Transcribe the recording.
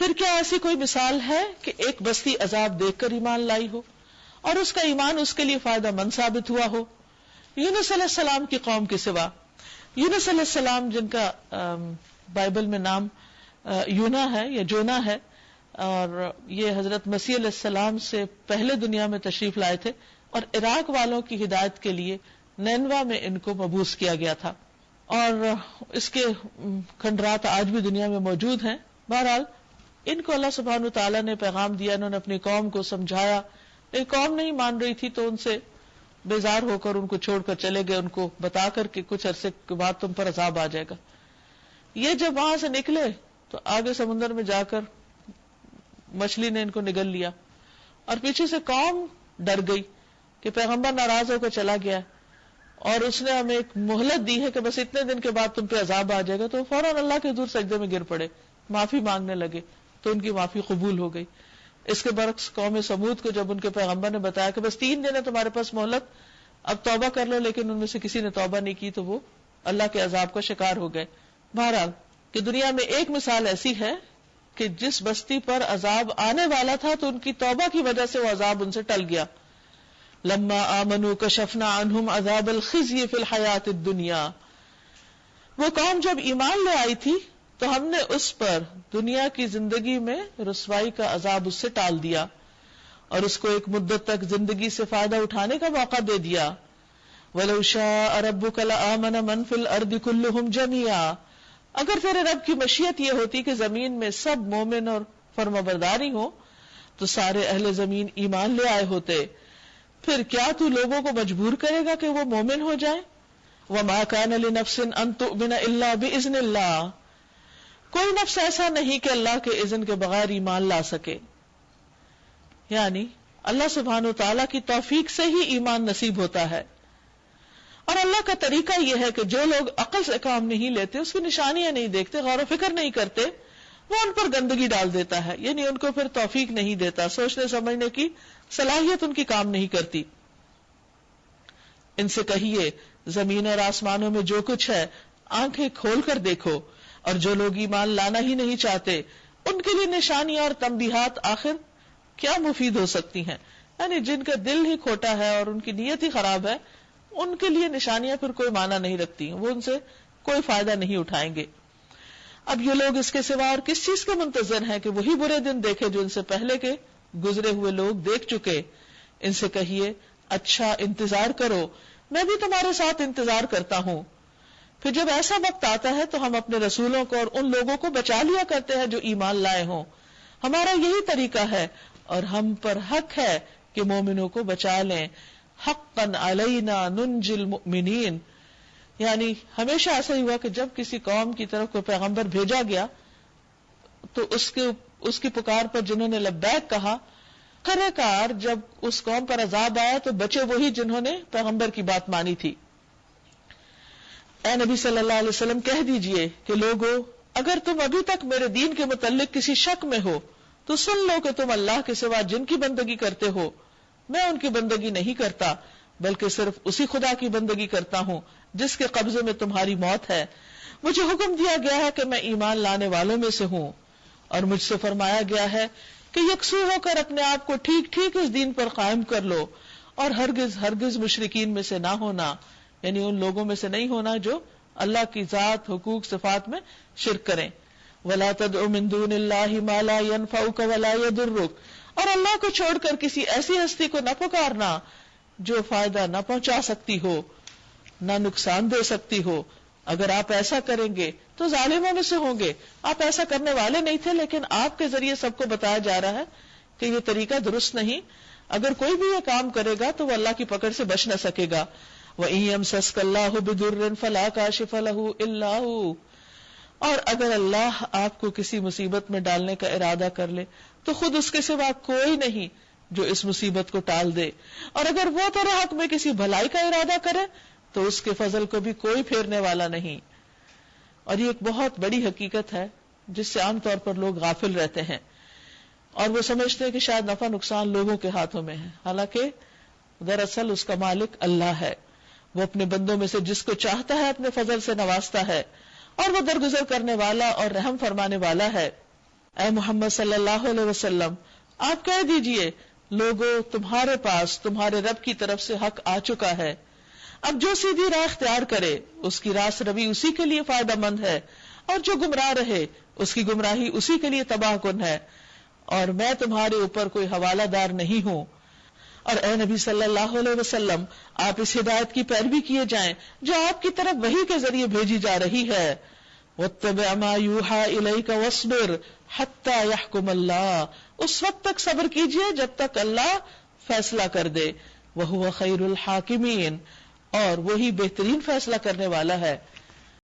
پھر کیا ایسی کوئی مثال ہے کہ ایک بستی عذاب دیکھ کر ایمان لائی ہو اور اس کا ایمان اس کے لیے فائدہ مند ثابت ہوا ہو؟ یونس علیہ السلام کی قوم کے سوا، یونس علیہ السلام جن کا بائبل میں نام یونا ہے یا جونا ہے، اور یہ حضرت مسیح علیہ السلام سے پہلے دنیا میں تشریف لائے تھے، اور عراق والوں کی ہدایت کے لیے نینوا میں ان کو مبعوث کیا گیا تھا، اور اس کے کھنڈرات آج بھی دنیا میں موجود ہیں۔ بہرحال ان کو اللہ سبحانہ وتعالیٰ نے پیغام دیا، انہوں نے اپنی قوم کو سمجھایا، لیکن قوم نہیں مان رہی تھی تو ان سے بیزار ہو کر ان کو چھوڑ کر چلے گئے، ان کو بتا کر کہ کچھ عرصے کے بعد تم پر عذاب آ جائے گا۔ یہ جب وہاں سے نکلے تو آگے سمندر میں جا کر مچھلی نے ان کو نگل لیا، اور پیچھے سے قوم ڈر گئی کہ پیغمبر ناراض ہو کر چلا گیا اور اس نے ہمیں ایک مہلت دی ہے کہ بس اتنے دن کے بعد تم پہ عذاب آ جائے گا، تو فوراً اللہ کے حضور سجدے میں گر پڑے، معافی مانگنے لگے، تو ان کی معافی قبول ہو گئی۔ اس کے برعکس قوم سمود کو جب ان کے پیغمبر نے بتایا کہ بس 3 دن ہے تمہارے پاس مہلت، اب توبہ کر لو، لیکن ان میں سے کسی نے توبہ نہیں کی تو وہ اللہ کے عذاب کا شکار ہو گئے۔ بہرحال کہ دنیا میں ایک مثال ایسی ہے کہ جس بستی پر عذاب آنے والا تھا تو ان کی توبہ کی وجہ سے وہ عذاب ان سے ٹل گیا۔ لما آمنوا کشفنا عنہم عذاب الخزی فی الحیات الدنیا، وہ قوم جب ایمان لے آئی تھی تو ہم نے اس پر دنیا کی زندگی میں رسوائی کا عذاب اس سے ٹال دیا اور اس کو ایک مدت تک زندگی سے فائدہ اٹھانے کا موقع دے دیا۔ وَلَوْ شَاءَ رَبُّكَ لَآمَنَ مَنْ فِي الْأَرْضِ كُلُّهُمْ جَمِيعًا، اگر تیرے رب کی مشیت یہ ہوتی کہ زمین میں سب مومن اور فرمانبرداری ہوں تو سارے اہل زمین ایمان لے آئے ہوتے، پھر کیا تو لوگوں کو مجبور کرے گا کہ وہ مومن ہو جائیں؟ وَمَا كَانَ لِنَفْسٍ أَن تُؤْمِنَ إِلَّا بِإِذْنِ اللَّهِ، کوئی نفس ایسا نہیں کہ اللہ کے اذن کے بغیر ایمان لا سکے، یعنی اللہ سبحانہ وتعالیٰ کی توفیق سے ہی ایمان نصیب ہوتا ہے۔ اور اللہ کا طریقہ یہ ہے کہ جو لوگ عقل سے کام نہیں لیتے، اس کی نشانیاں نہیں دیکھتے، غور و فکر نہیں کرتے، وہ ان پر گندگی ڈال دیتا ہے، یعنی ان کو پھر توفیق نہیں دیتا، سوچنے سمجھنے کی صلاحیت ان کی کام نہیں کرتی۔ ان سے کہیے زمین اور آسمانوں میں جو کچھ ہے آنکھیں کھول کر دیکھو، اور جو لوگ ایمان لانا ہی نہیں چاہتے ان کے لیے نشانیاں اور تنبیہات آخر کیا مفید ہو سکتی ہیں، یعنی جن کا دل ہی کھوٹا ہے اور ان کی نیت ہی خراب ہے، ان کے لیے نشانیاں پھر کوئی معنی نہیں رکھتی، وہ ان سے کوئی فائدہ نہیں اٹھائیں گے۔ اب یہ لوگ اس کے سوا اور کس چیز کے منتظر ہیں کہ وہی برے دن دیکھے جو ان سے پہلے کے گزرے ہوئے لوگ دیکھ چکے۔ ان سے کہیے اچھا انتظار کرو، میں بھی تمہارے ساتھ انتظار کرتا ہوں، پھر جب ایسا وقت آتا ہے تو ہم اپنے رسولوں کو اور ان لوگوں کو بچا لیا کرتے ہیں جو ایمان لائے ہوں، ہمارا یہی طریقہ ہے اور ہم پر حق ہے کہ مومنوں کو بچا لیں۔ حقا علینا ننجی المؤمنین، یعنی ہمیشہ ایسا ہی ہوا کہ جب کسی قوم کی طرف کوئی پیغمبر بھیجا گیا تو اس کی پکار پر جنہوں نے لبیک کہا، خرے کار جب اس قوم پر عذاب آیا تو بچے وہی جنہوں نے پیغمبر کی بات مانی تھی۔ اے نبی صلی اللہ علیہ وسلم کہہ دیجئے کہ لوگو اگر تم ابھی تک میرے دین کے متعلق کسی شک میں ہو تو سن لو کہ تم اللہ کے سوا جن کی بندگی کرتے ہو میں ان کی بندگی نہیں کرتا، بلکہ صرف اسی خدا کی بندگی کرتا ہوں جس کے قبضے میں تمہاری موت ہے۔ مجھے حکم دیا گیا ہے کہ میں ایمان لانے والوں میں سے ہوں، اور مجھ سے فرمایا گیا ہے کہ یکسو ہو کر اپنے آپ کو ٹھیک ٹھیک اس دین پر قائم کر لو، اور ہرگز ہرگز مشرکین میں سے نہ ہونا، یعنی ان لوگوں میں سے نہیں ہونا جو اللہ کی ذات، حقوق، صفات میں شرک کریں۔ وَلَا تَدْعُ مِن دُونِ اللَّهِ مَا لَا يَنفَعُكَ وَلَا يَضُرُّكَ، اور اللہ کو چھوڑ کر کسی ایسی ہستی کو نہ پکارنا جو فائدہ نہ پہنچا سکتی ہو نہ نقصان دے سکتی ہو، اگر آپ ایسا کریں گے تو ظالموں میں سے ہوں گے۔ آپ ایسا کرنے والے نہیں تھے، لیکن آپ کے ذریعے سب کو بتایا جا رہا ہے کہ یہ طریقہ درست نہیں، اگر کوئی بھی یہ کام کرے گا تو وہ اللہ کی پکڑ سے بچ نہ سکے گا۔ وَإِن يَمْسَسْكَ اللَّهُ بِضُرٍّ فَلَا كَاشِفَ لَهُ إِلَّا هُوَ، اور اگر اللہ آپ کو کسی مصیبت میں ڈالنے کا ارادہ کر لے تو خود اس کے سوا کوئی نہیں جو اس مصیبت کو ٹال دے، اور اگر وہ تیرے حق میں کسی بھلائی کا ارادہ کرے تو اس کے فضل کو بھی کوئی پھیرنے والا نہیں۔ اور یہ ایک بہت بڑی حقیقت ہے جس سے عام طور پر لوگ غافل رہتے ہیں، اور وہ سمجھتے ہیں کہ شاید نفع نقصان لوگوں کے ہاتھوں میں ہے، حالانکہ دراصل اس کا مالک اللہ ہے۔ وہ اپنے بندوں میں سے جس کو چاہتا ہے اپنے فضل سے نوازتا ہے، اور وہ درگزر کرنے والا اور رحم فرمانے والا ہے۔ اے محمد صلی اللہ علیہ وسلم آپ کہہ دیجئے لوگوں تمہارے پاس تمہارے رب کی طرف سے حق آ چکا ہے، اب جو سیدھی راہ اختیار کرے اس کی راست روی اسی کے لیے فائدہ مند ہے، اور جو گمراہ رہے اس کی گمراہی اسی کے لیے تباہ کن ہے، اور میں تمہارے اوپر کوئی حوالہ دار نہیں ہوں۔ اور اے نبی صلی اللہ علیہ وسلم آپ اس ہدایت کی پیروی کیے جائیں جو آپ کی طرف وحی کے ذریعے بھیجی جا رہی ہے، واتبع ما یوحى الیک واصبر حتی یحکم اللہ، اس وقت تک صبر کیجئے جب تک اللہ فیصلہ کر دے، وہو خیر الحاکمین، اور وہی بہترین فیصلہ کرنے والا ہے۔